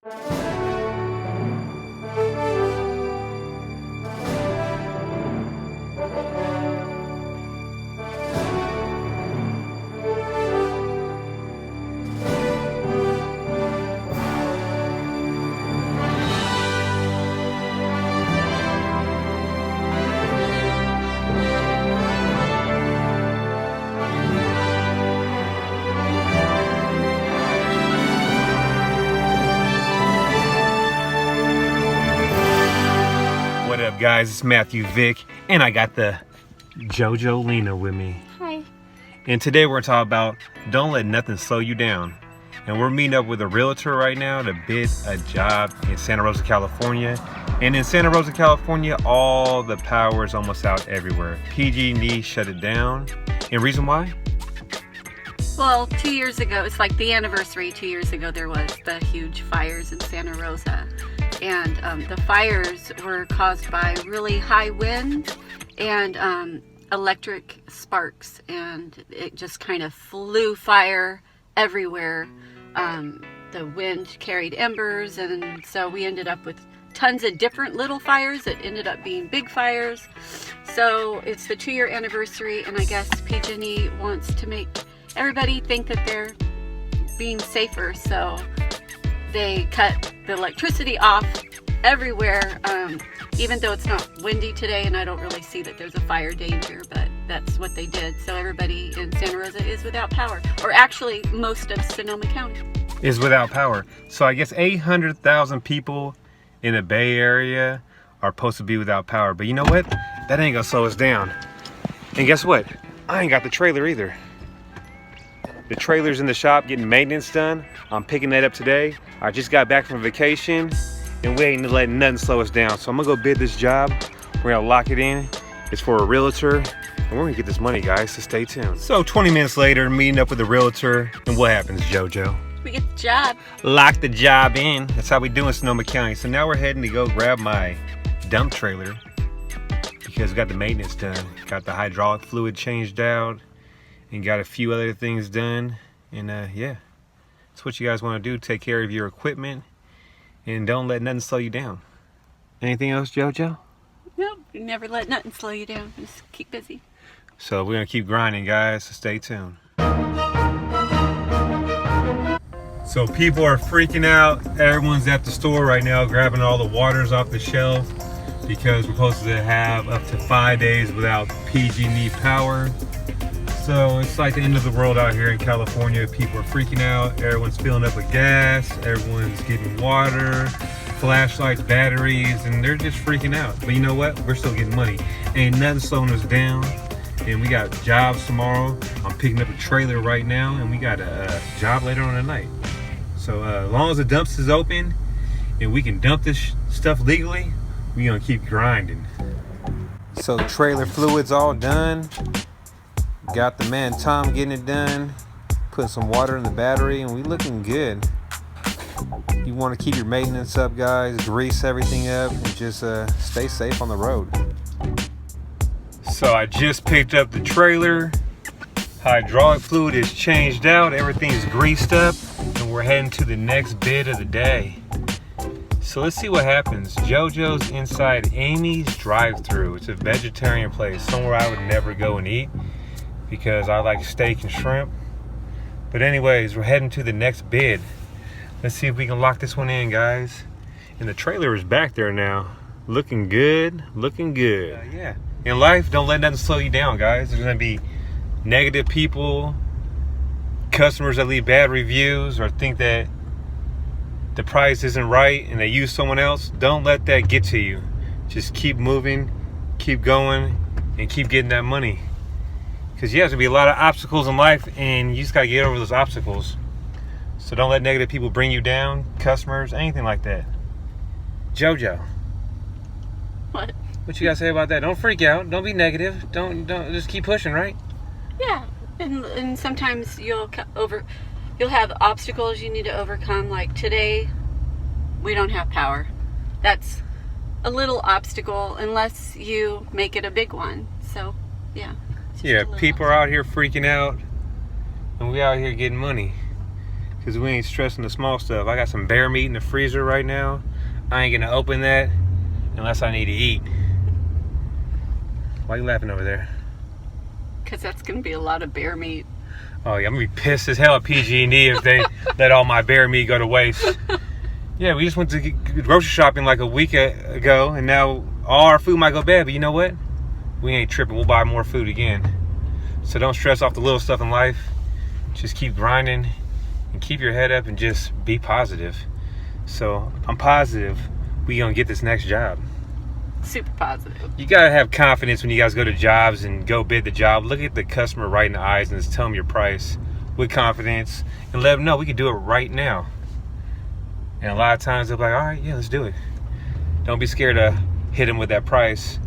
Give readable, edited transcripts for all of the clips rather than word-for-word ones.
What up, guys? It's Matthew Vick, and I got the JoJo Lena with me. Hi. And today we're talking about don't let nothing slow you down. And we're meeting up with a realtor right now to bid a job in Santa Rosa, California. And in Santa Rosa, California, all the power is almost out everywhere. PG&E shut it down. And reason why? Well, 2 years ago, it's like the anniversary. 2 years ago, there was the huge fires in Santa Rosa. And the fires were caused by really high winds and electric sparks. And it just kind of flew fire everywhere. The wind carried embers. And so we ended up with tons of different little fires that ended up being big fires. So it's the 2-year anniversary. And I guess PG&E wants to make everybody think that they're being safer, so they cut the electricity off everywhere, even though it's not windy today and I don't really see that there's a fire danger, but that's what they did. So everybody in Santa Rosa is without power, or actually most of Sonoma County is without power. So I guess 800,000 people in the Bay Area are supposed to be without power, but you know what? That ain't gonna slow us down. And guess what? I ain't got the trailer either. The trailer's in the shop getting maintenance done. I'm picking that up today. I just got back from vacation and we ain't letting nothing slow us down. So I'm gonna go bid this job. We're gonna lock it in. It's for a realtor and we're gonna get this money, guys, so stay tuned. So 20 minutes later, meeting up with the realtor, and what happens, JoJo? we get the job. Lock the job in. That's how we do in Sonoma County. So now we're heading to go grab my dump trailer because we got the maintenance done. Got the hydraulic fluid changed out and got a few other things done. And yeah, that's what you guys want to do. Take care of your equipment and don't let nothing slow you down. Anything else, JoJo? Nope, you never let nothing slow you down. Just keep busy. So we're gonna keep grinding, guys, so stay tuned. So people are freaking out. Everyone's at the store right now grabbing all the waters off the shelf because we're supposed to have up to 5 days without PG&E power. So it's like the end of the world out here in California. People are freaking out. Everyone's filling up with gas. Everyone's getting water, flashlights, batteries, and they're just freaking out. But you know what? We're still getting money. Ain't nothing slowing us down. And we got jobs tomorrow. I'm picking up a trailer right now, and we got a job later on tonight. So as long as the dumps is open and we can dump this stuff legally, we gonna keep grinding. So trailer fluid's all done. Got the man Tom getting it done. Putting some water in the battery, and we looking good. You want to keep your maintenance up, guys. Grease everything up and just stay safe on the road. So I just picked up the trailer. Hydraulic fluid is changed out. Everything's greased up, and we're heading to the next bid of the day. So let's see what happens. JoJo's inside Amy's drive-thru. It's a vegetarian place, somewhere I would never go and eat because I like steak and shrimp. But anyways, we're heading to the next bid. Let's see if we can lock this one in, guys. And the trailer is back there now. Looking good, looking good. Yeah. In life, don't let nothing slow you down, guys. There's gonna be negative people, customers that leave bad reviews or think that the price isn't right and they use someone else. Don't let that get to you. Just keep moving, keep going, and keep getting that money. Because yeah, there's gonna be a lot of obstacles in life and you just gotta get over those obstacles. So don't let negative people bring you down, customers, anything like that. JoJo. What? What you gotta say about that? Don't freak out. Don't be negative. Don't just keep pushing, right? Yeah, and sometimes you'll have obstacles you need to overcome. Like today, we don't have power. That's a little obstacle unless you make it a big one. So, yeah. Yeah, people are out here freaking out, and we out here getting money. because we ain't stressing the small stuff. I got some bear meat in the freezer right now. I ain't gonna open that unless I need to eat. Why are you laughing over there? Because that's gonna be a lot of bear meat. Oh yeah, I'm gonna be pissed as hell at PG&E if they let all my bear meat go to waste. Yeah, we just went to grocery shopping like a week ago, and now all our food might go bad, but you know what? We ain't tripping, we'll buy more food again. So don't stress off the little stuff in life. Just keep grinding and keep your head up and just be positive. So I'm positive we gonna get this next job. Super positive. You gotta have confidence when you guys go to jobs and go bid the job. Look at the customer right in the eyes and just tell them your price with confidence and let them know we can do it right now. And a lot of times they'll be like, all right, yeah, let's do it. Don't be scared to hit them with that price.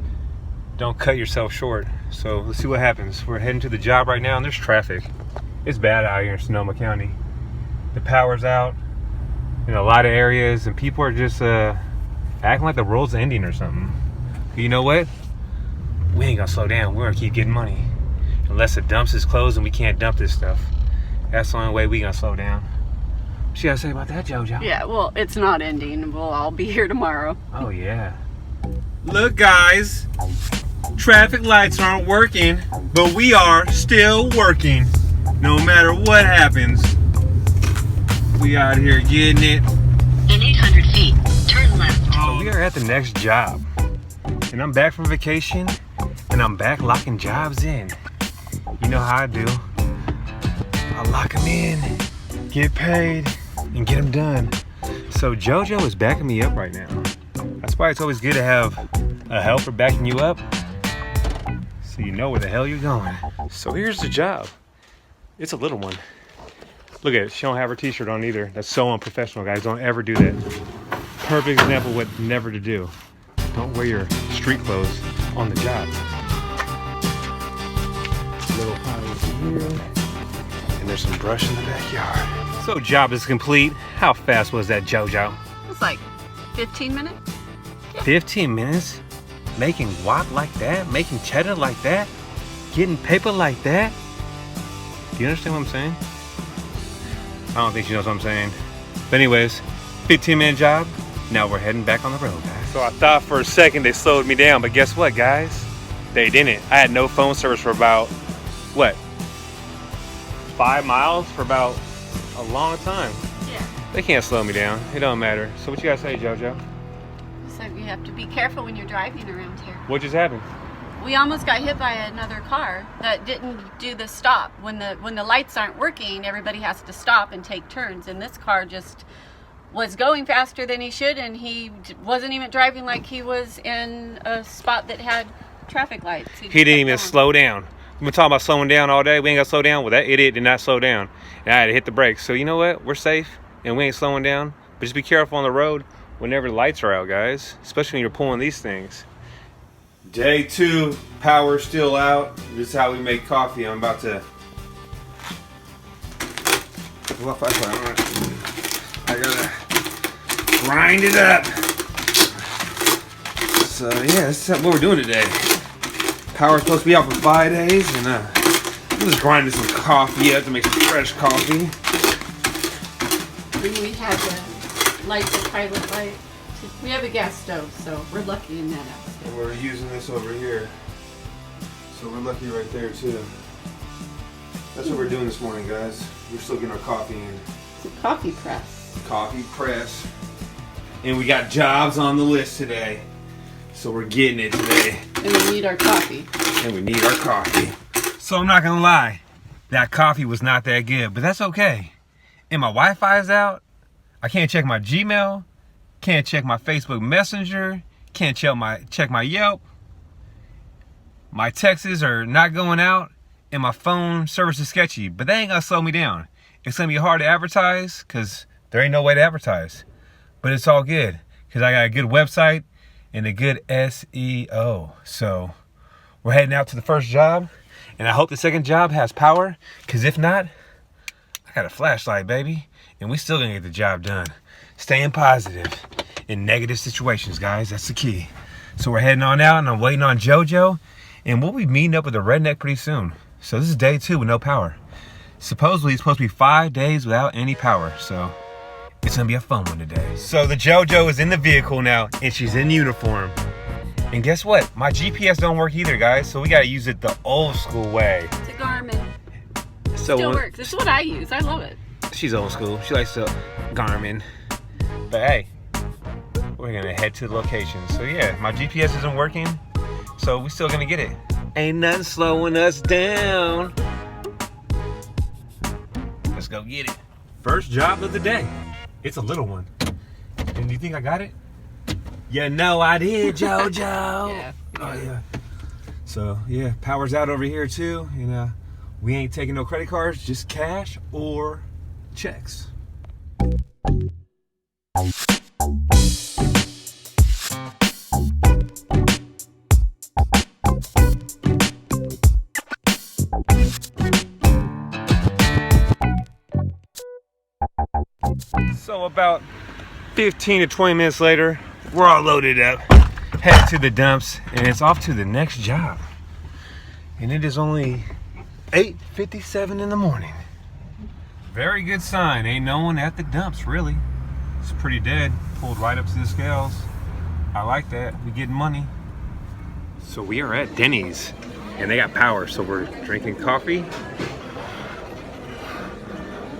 Don't cut yourself short. So let's see what happens. We're heading to the job right now and there's traffic. It's bad out here in Sonoma County. The power's out in a lot of areas and people are just acting like the world's ending or something. But you know what? We ain't gonna slow down. We're gonna keep getting money. Unless the dumps is closed and we can't dump this stuff. That's the only way we gonna slow down. What you gotta say about that, JoJo? Yeah, well, it's not ending. We'll all be here tomorrow. Oh yeah. Look guys, traffic lights aren't working, but we are still working. No matter what happens. We out here getting it. In 800 feet, turn left. So we are at the next job. And I'm back from vacation and I'm back locking jobs in. You know how I do. I lock them in, get paid, and get them done. So JoJo is backing me up right now. That's why it's always good to have a helper backing you up so you know where the hell you're going. So here's the job. It's a little one. Look at it, she don't have her t-shirt on either. That's so unprofessional, guys. Don't ever do that. Perfect example of what never to do. Don't wear your street clothes on the job. Little pile here. And there's some brush in the backyard. So job is complete. How fast was that, JoJo? It was like 15 minutes. 15 minutes? Making guac like that? Making cheddar like that? Getting paper like that? Do you understand what I'm saying? I don't think she knows what I'm saying. But anyways, 15-minute job. Now we're heading back on the road, guys. So I thought for a second they slowed me down, but guess what, guys? They didn't. I had no phone service for about, what? 5 miles for about a long time. Yeah. They can't slow me down. It don't matter. So what you guys say, JoJo? So you have to be careful when you're driving around here. What just happened? We almost got hit by another car that didn't do the stop. When the lights aren't working, everybody has to stop and take turns. And this car just was going faster than he should, and he wasn't even driving like he was in a spot that had traffic lights. He didn't even slow down. We've been talking about slowing down all day. We ain't got to slow down. Well, that idiot did not slow down. And I had to hit the brakes. So you know what? We're safe, and we ain't slowing down. But just be careful on the road whenever the lights are out, guys. Especially when you're pulling these things. Day 2, power still out. This is how we make coffee. I'm about to. I gotta grind it up. So yeah, this is what we're doing today. Power's supposed to be out for 5 days, and I'm just grinding some coffee up to make some fresh coffee. We had to light the pilot light. We have a gas stove, so we're lucky in that aspect. And we're using this over here. So we're lucky right there too. That's what we're doing this morning, guys. We're still getting our coffee in. It's a coffee press. Coffee press. And we got jobs on the list today. So we're getting it today. And we need our coffee. And we need our coffee. So I'm not gonna lie, that coffee was not that good, but that's okay. And my Wi-Fi's out. I can't check my Gmail. Can't check my Facebook Messenger. Can't check my Yelp. My texts are not going out. And my phone service is sketchy. But they ain't gonna slow me down. It's gonna be hard to advertise because there ain't no way to advertise. But it's all good because I got a good website and a good SEO. So we're heading out to the first job. And I hope the second job has power. Because if not, I got a flashlight, baby. And we still gonna get the job done. Staying positive in negative situations, guys. That's the key. So we're heading on out and I'm waiting on JoJo. And we'll be meeting up with the redneck pretty soon. So this is day 2 with no power. supposedly it's supposed to be 5 days without any power, so it's gonna be a fun one today. So the JoJo is in the vehicle now, and she's in uniform. And guess what? My GPS don't work either, guys, so we gotta use it the old school way. It's a Garmin. So Still works. This is what I use. I love it. She's old school. She likes the Garmin. But hey, we're gonna head to the location. So yeah, my GPS isn't working, so we're still gonna get it. Ain't nothing slowing us down. Let's go get it. First job of the day. It's a little one. And you think I got it? You know I did, JoJo. Yeah. Oh yeah. So yeah, power's out over here too. And we ain't taking no credit cards, just cash or checks. So about 15 to 20 minutes later, we're all loaded up, headed to the dumps, and it's off to the next job. And it is only 8:57 in the morning. Very good sign. Ain't no one at the dumps, really. It's pretty dead. Pulled right up to the scales. I like that. We getting money. So we are at Denny's, and they got power, so we're drinking coffee.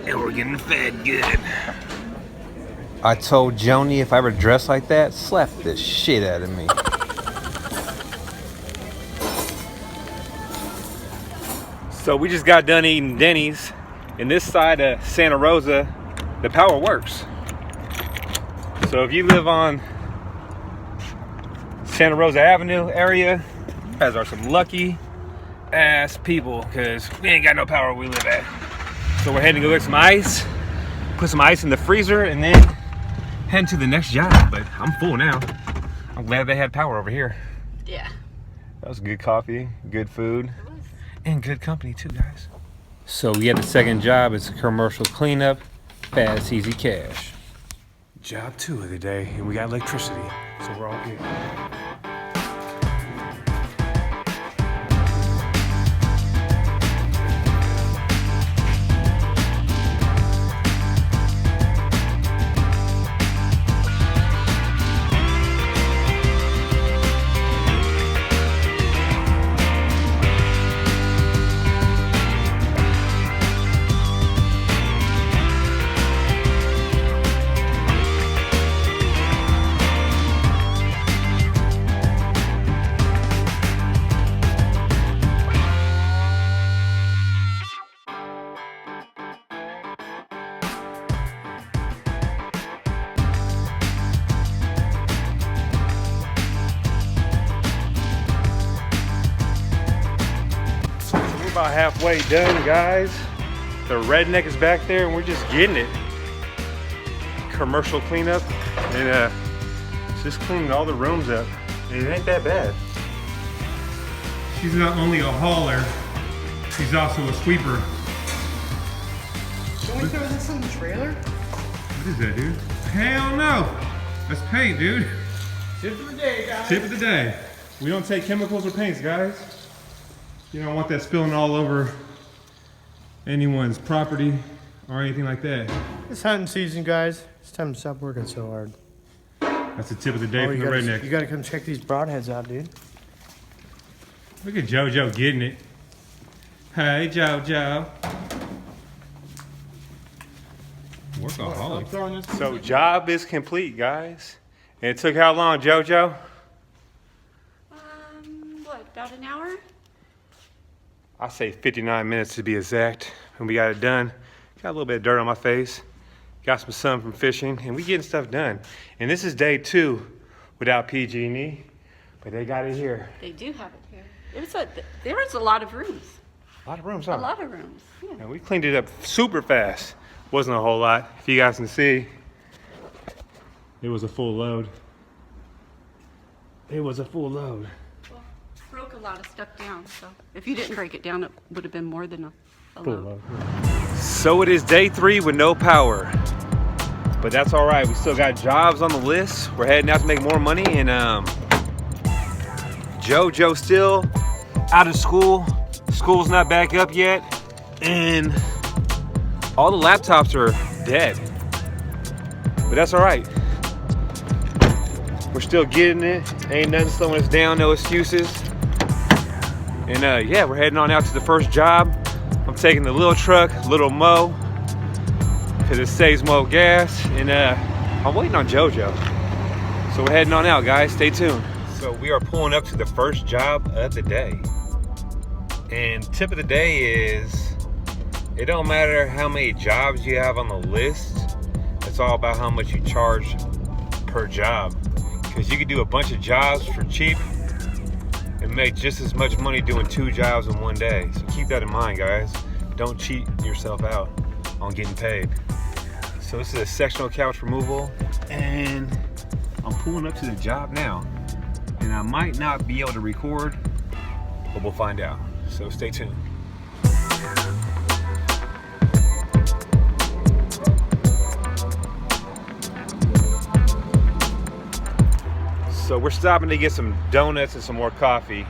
And we're getting fed good. I told Joni if I were dressed like that, slap the shit out of me. So we just got done eating Denny's. And this side of Santa Rosa, the power works. So if you live on Santa Rosa Avenue area, you guys are some lucky ass people, because we ain't got no power where we live at. So we're heading to go get some ice, put some ice in the freezer, and then heading to the next job. But I'm full now. I'm glad they had power over here. Yeah. That was good coffee, good food, and good company too, guys. So we had the second job. It's a commercial cleanup, fast, easy cash. Job 2 of the day, and we got electricity, so we're all good. About halfway done, guys. The redneck is back there and we're just getting it. Commercial cleanup, and just cleaning all the rooms up. It ain't that bad. She's not only a hauler, she's also a sweeper. Can we throw this in the trailer? What is that, dude? Hell no! That's paint, dude. Tip of the day, guys. Tip of the day. We don't take chemicals or paints, guys. You don't want that spilling all over anyone's property or anything like that. It's hunting season, guys. It's time to stop working so hard. That's the tip of the day from the redneck. You gotta come check these broadheads out, dude. Look at JoJo getting it. Hey, JoJo. Workaholic. So job is complete, guys. And it took how long, JoJo? What, about an hour? I say 59 minutes to be exact, and we got it done. Got a little bit of dirt on my face, got some sun from fishing, and we getting stuff done. And this is day 2 without PG&E, but they got it here. They do have it here. There was a lot of rooms. A lot of rooms, huh? A lot of rooms. Yeah. And we cleaned it up super fast. Wasn't a whole lot. If you guys can see, it was a full load. It was a full load. Broke a lot of stuff down, so if you didn't break it down, it would have been more than a Full load. load. So it is day 3 with no power, but that's all right. We still got jobs on the list. We're heading out to make more money, and JoJo still out of school. School's not back up yet, and all the laptops are dead. But that's all right. We're still getting it. Ain't nothing slowing us down, no excuses. And yeah, we're heading on out to the first job. I'm taking the little truck, little Mo, because it saves more gas. And I'm waiting on JoJo. So we're heading on out, guys. Stay tuned. So we are pulling up to the first job of the day. And tip of the day is, it don't matter how many jobs you have on the list. It's all about how much you charge per job. Because you can do a bunch of jobs for cheap and make just as much money doing 2 jobs in one day. So keep that in mind, guys. Don't cheat yourself out on getting paid. So this is a sectional couch removal, and I'm pulling up to the job now. And I might not be able to record, but we'll find out. So stay tuned. So we're stopping to get some donuts and some more coffee.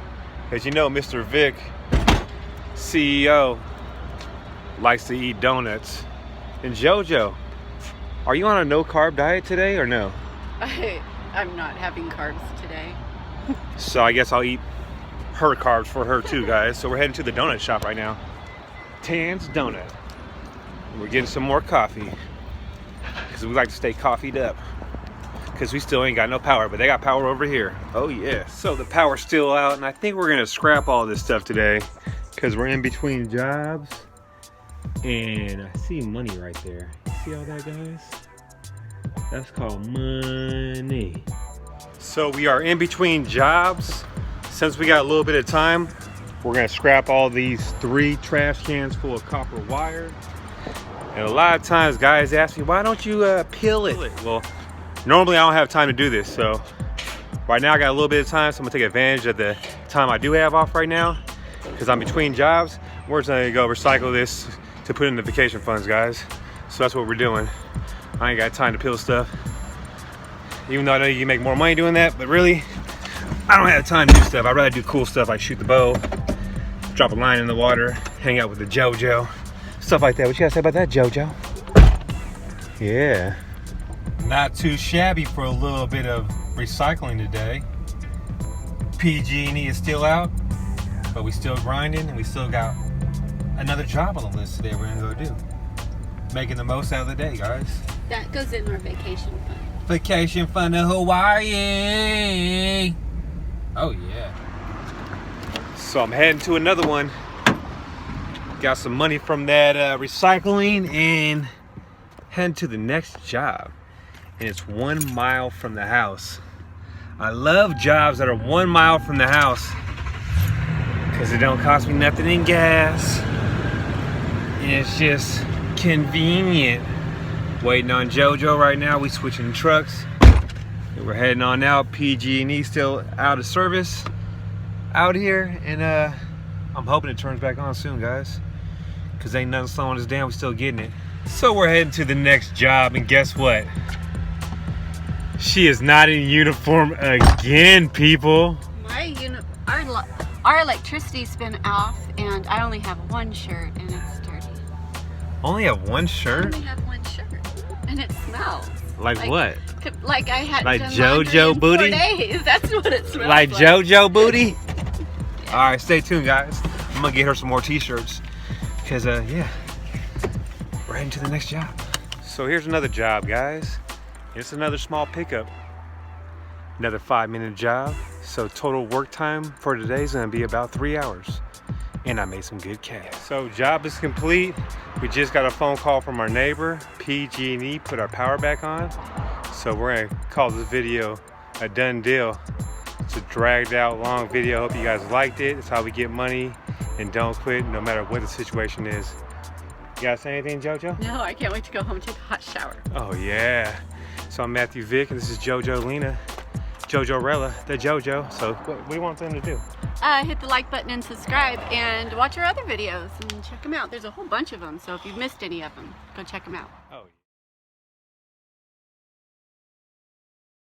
As you know, Mr. Vic, CEO, likes to eat donuts. And JoJo, are you on a no carb diet today or no? I'm not having carbs today. So I guess I'll eat her carbs for her too, guys. So we're heading to the donut shop right now. Tan's Donut. And we're getting some more coffee because we like to stay coffeeed up. Because we still ain't got no power, but they got power over here. Oh yeah. So the power's still out, and I think we're gonna scrap all this stuff today because we're in between jobs. And I see money right there. You see all that, guys? That's called money. So we are in between jobs. Since we got a little bit of time, we're gonna scrap all these 3 trash cans full of copper wire. And a lot of times guys ask me, why don't you peel it? Well, normally I don't have time to do this, so right now I got a little bit of time, so I'm gonna take advantage of the time I do have off right now because I'm between jobs. We're just gonna go recycle this to put in the vacation funds, guys. So that's what we're doing. I ain't got time to peel stuff, even though I know you can make more money doing that, but really, I don't have time to do stuff. I'd rather do cool stuff like shoot the bow, drop a line in the water, hang out with the JoJo, stuff like that. What you gotta say about that, JoJo? Yeah. Not too shabby for a little bit of recycling today. PG&E is still out, but we still grinding, and we still got another job on the list today we're gonna go do. Making the most out of the day, guys. That goes in our vacation fund. Vacation fund to Hawaii. Oh yeah. So I'm heading to another one. Got some money from that recycling and heading to the next job. And it's 1 mile from the house. I love jobs that are 1 mile from the house because it don't cost me nothing in gas. And it's just convenient. Waiting on JoJo right now. We switching trucks. And we're heading on out. PG&E still out of service out here. And I'm hoping it turns back on soon, guys. Because ain't nothing slowing us down. We're still getting it. So we're heading to the next job. And guess what? She is not in uniform again, people. Our electricity's been off, and I only have 1 shirt, and it's dirty. Only have 1 shirt? I only have 1 shirt, and it smells. Like what? Like I had like done JoJo in booty? 4 days. That's what it smells like. Like JoJo booty? Yeah. All right, stay tuned, guys. I'm gonna get her some more t-shirts, cause yeah, we're heading to the next job. So here's another job, guys. It's another small pickup. Another 5-minute job. So total work time for today is gonna be about 3 hours. And I made some good cash. So job is complete. We just got a phone call from our neighbor. PG&E put our power back on. So we're gonna call this video a done deal. It's a dragged out long video. Hope you guys liked it. It's how we get money and don't quit no matter what the situation is. You gotta say anything, JoJo? No, I can't wait to go home and take a hot shower. Oh yeah. So I'm Matthew Vic, and this is JoJo Lena, JoJo Rella, the JoJo. So what do you want them to do? Hit the like button and subscribe, and watch our other videos and check them out. There's a whole bunch of them, so if you've missed any of them, go check them out.